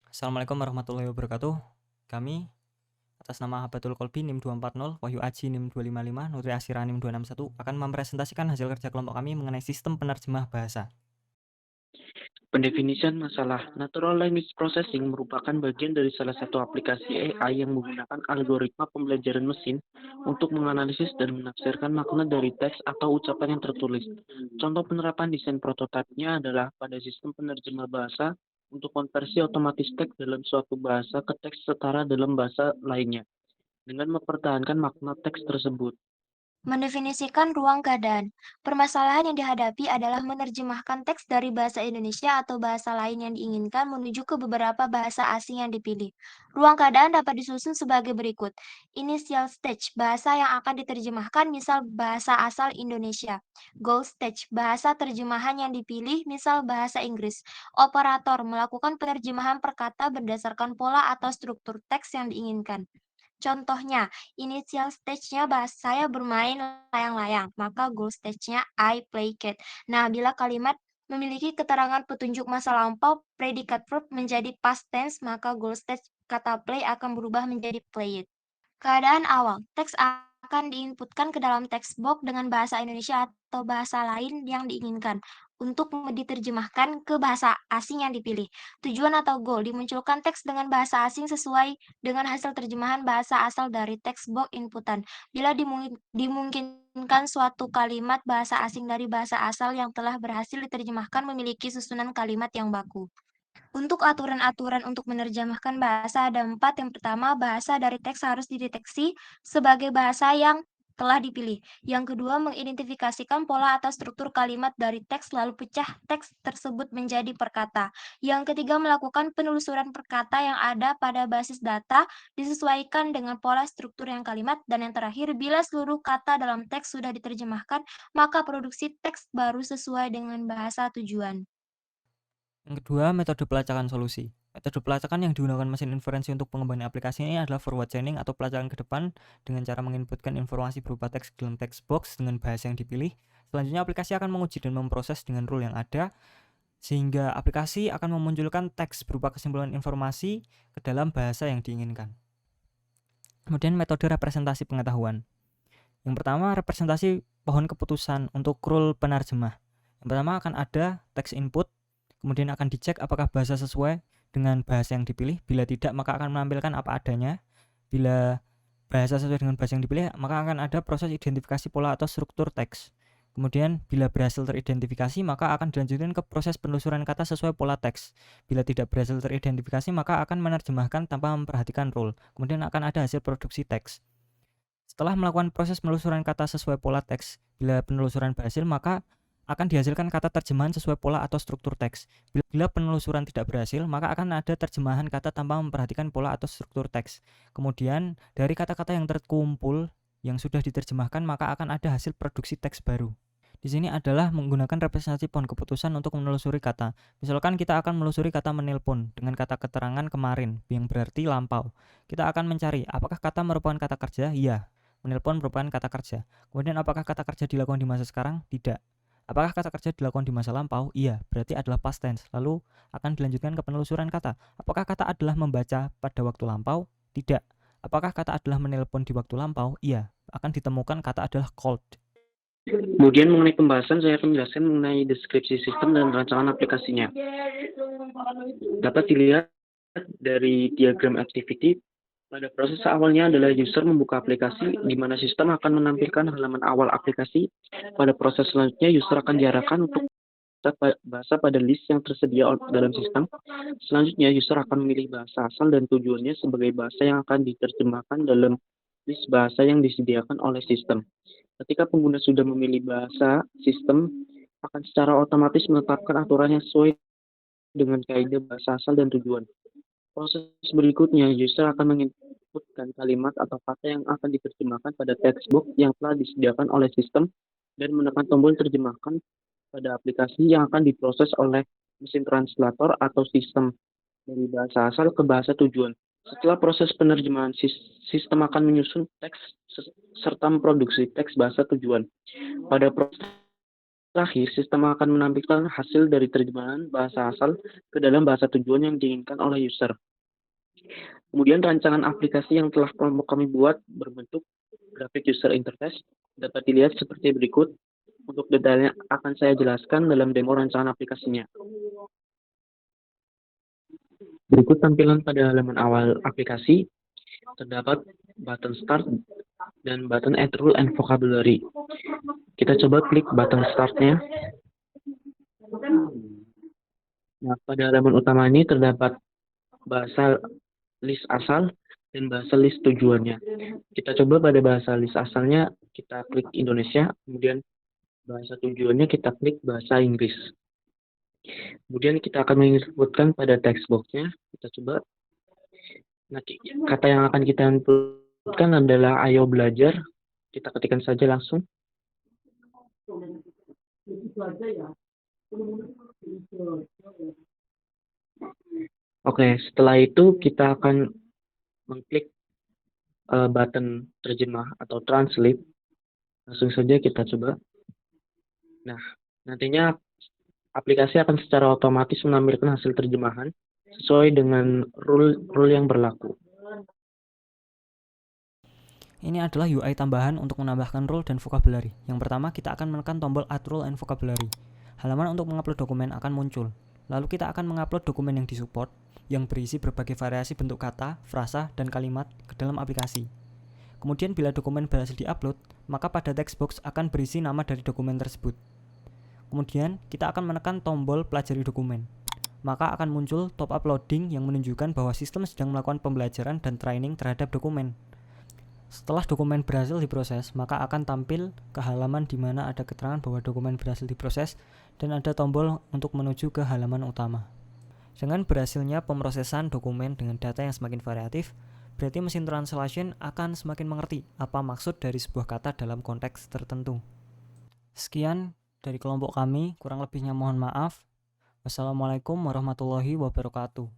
Assalamualaikum warahmatullahi wabarakatuh. Kami atas nama Habatul Kolbi NIM 240, Wahyu Aji NIM 255, Nutri Asira NIM 261 akan mempresentasikan hasil kerja kelompok kami mengenai sistem penerjemah bahasa. Pendefinisian masalah Natural Language Processing merupakan bagian dari salah satu aplikasi AI yang menggunakan algoritma pembelajaran mesin untuk menganalisis dan menafsirkan makna dari teks atau ucapan yang tertulis. Contoh penerapan desain prototipenya adalah pada sistem penerjemah bahasa untuk konversi otomatis teks dalam suatu bahasa ke teks setara dalam bahasa lainnya, dengan mempertahankan makna teks tersebut. Mendefinisikan ruang keadaan. Permasalahan yang dihadapi adalah menerjemahkan teks dari bahasa Indonesia atau bahasa lain yang diinginkan menuju ke beberapa bahasa asing yang dipilih. Ruang keadaan dapat disusun sebagai berikut. Initial stage, bahasa yang akan diterjemahkan, misal bahasa asal Indonesia. Goal stage, bahasa terjemahan yang dipilih, misal bahasa Inggris. Operator, melakukan penerjemahan perkata berdasarkan pola atau struktur teks yang diinginkan. Contohnya, initial stage-nya saya bermain layang-layang, maka goal stage-nya I play cat. Nah, bila kalimat memiliki keterangan petunjuk masa lampau, predikat verb menjadi past tense, maka goal stage kata play akan berubah menjadi played. Keadaan awal, teks akan diinputkan ke dalam text box dengan bahasa Indonesia atau bahasa lain yang diinginkan untuk diterjemahkan ke bahasa asing yang dipilih. Tujuan atau goal, dimunculkan teks dengan bahasa asing sesuai dengan hasil terjemahan bahasa asal dari text box inputan. Bila dimungkinkan suatu kalimat bahasa asing dari bahasa asal yang telah berhasil diterjemahkan memiliki susunan kalimat yang baku. Untuk aturan-aturan untuk menerjemahkan bahasa ada 4. Yang pertama, bahasa dari teks harus dideteksi sebagai bahasa yang telah dipilih. Yang kedua, mengidentifikasikan pola atau struktur kalimat dari teks lalu pecah teks tersebut menjadi perkata. Yang ketiga, melakukan penelusuran perkata yang ada pada basis data disesuaikan dengan pola struktur yang kalimat. Dan yang terakhir, bila seluruh kata dalam teks sudah diterjemahkan, maka produksi teks baru sesuai dengan bahasa tujuan. Yang kedua, metode pelacakan solusi. Metode pelacakan yang digunakan mesin inferensi untuk pengembangan aplikasi ini adalah forward chaining atau pelacakan ke depan dengan cara menginputkan informasi berupa teks dalam text box dengan bahasa yang dipilih. Selanjutnya, aplikasi akan menguji dan memproses dengan rule yang ada, sehingga aplikasi akan memunculkan teks berupa kesimpulan informasi ke dalam bahasa yang diinginkan. Kemudian metode representasi pengetahuan. Yang pertama, representasi pohon keputusan untuk rule penerjemah. Yang pertama akan ada teks input, kemudian akan dicek apakah bahasa sesuai dengan bahasa yang dipilih. Bila tidak, maka akan menampilkan apa adanya. Bila bahasa sesuai dengan bahasa yang dipilih, maka akan ada proses identifikasi pola atau struktur teks. Kemudian, bila berhasil teridentifikasi, maka akan dilanjutkan ke proses penelusuran kata sesuai pola teks. Bila tidak berhasil teridentifikasi, maka akan menerjemahkan tanpa memperhatikan rule. Kemudian akan ada hasil produksi teks. Setelah melakukan proses penelusuran kata sesuai pola teks, bila penelusuran berhasil, maka akan dihasilkan kata terjemahan sesuai pola atau struktur teks. Bila penelusuran tidak berhasil, maka akan ada terjemahan kata tanpa memperhatikan pola atau struktur teks. Kemudian, dari kata-kata yang terkumpul yang sudah diterjemahkan, maka akan ada hasil produksi teks baru. Di sini adalah menggunakan representasi pohon keputusan untuk menelusuri kata. Misalkan kita akan menelusuri kata menelpon dengan kata keterangan kemarin, yang berarti lampau. Kita akan mencari apakah kata merupakan kata kerja? Iya. Menelpon merupakan kata kerja. Kemudian apakah kata kerja dilakukan di masa sekarang? Tidak. Apakah kata kerja dilakukan di masa lampau? Iya, berarti adalah past tense. Lalu akan dilanjutkan ke penelusuran kata. Apakah kata adalah membaca pada waktu lampau? Tidak. Apakah kata adalah menelpon di waktu lampau? Iya, akan ditemukan kata adalah called. Kemudian mengenai pembahasan, saya akan menjelaskan mengenai deskripsi sistem dan rancangan aplikasinya. Dapat dilihat dari diagram activity, pada proses awalnya adalah user membuka aplikasi, di mana sistem akan menampilkan halaman awal aplikasi. Pada proses selanjutnya, user akan diarahkan untuk bahasa pada list yang tersedia dalam sistem. Selanjutnya, user akan memilih bahasa asal dan tujuannya sebagai bahasa yang akan diterjemahkan dalam list bahasa yang disediakan oleh sistem. Ketika pengguna sudah memilih bahasa, sistem akan secara otomatis menetapkan aturan yang sesuai dengan kaidah bahasa asal dan tujuan. Proses berikutnya, user akan menginputkan kalimat atau kata yang akan diterjemahkan pada textbook yang telah disediakan oleh sistem dan menekan tombol terjemahkan pada aplikasi yang akan diproses oleh mesin translator atau sistem dari bahasa asal ke bahasa tujuan. Setelah proses penerjemahan, sistem akan menyusun teks serta memproduksi teks bahasa tujuan. Pada proses Terakhir, sistem akan menampilkan hasil dari terjemahan bahasa asal ke dalam bahasa tujuan yang diinginkan oleh user. Kemudian rancangan aplikasi yang telah kelompok kami buat berbentuk grafik user interface dapat dilihat seperti berikut. Untuk detailnya akan saya jelaskan dalam demo rancangan aplikasinya. Berikut tampilan pada halaman awal aplikasi. Terdapat button Start dan button Add Rule and Vocabulary. Kita coba klik button Start-nya. Nah, pada halaman utama ini terdapat bahasa list asal dan bahasa list tujuannya. Kita coba pada bahasa list asalnya, kita klik Indonesia, kemudian bahasa tujuannya kita klik bahasa Inggris. Kemudian kita akan menginputkan pada text box-nya, kita coba. Nah, kata yang akan kita inputkan adalah ayo belajar. Kita ketikkan saja langsung. Oke, setelah itu kita akan mengklik button terjemah atau translate. Langsung saja kita coba. Nah, nantinya aplikasi akan secara otomatis menampilkan hasil terjemahan sesuai dengan rule yang berlaku. Ini adalah UI tambahan untuk menambahkan rule dan vocabulary. Yang pertama, kita akan menekan tombol Add Rule and Vocabulary. Halaman untuk mengupload dokumen akan muncul. Lalu kita akan mengupload dokumen yang disupport, yang berisi berbagai variasi bentuk kata, frasa, dan kalimat ke dalam aplikasi. Kemudian bila dokumen berhasil diupload, maka pada text box akan berisi nama dari dokumen tersebut. Kemudian kita akan menekan tombol pelajari dokumen. Maka akan muncul top up loading yang menunjukkan bahwa sistem sedang melakukan pembelajaran dan training terhadap dokumen. Setelah dokumen berhasil diproses, maka akan tampil ke halaman di mana ada keterangan bahwa dokumen berhasil diproses dan ada tombol untuk menuju ke halaman utama. Dengan berhasilnya pemrosesan dokumen dengan data yang semakin variatif, berarti mesin translation akan semakin mengerti apa maksud dari sebuah kata dalam konteks tertentu. Sekian dari kelompok kami, kurang lebihnya mohon maaf. Wassalamualaikum warahmatullahi wabarakatuh.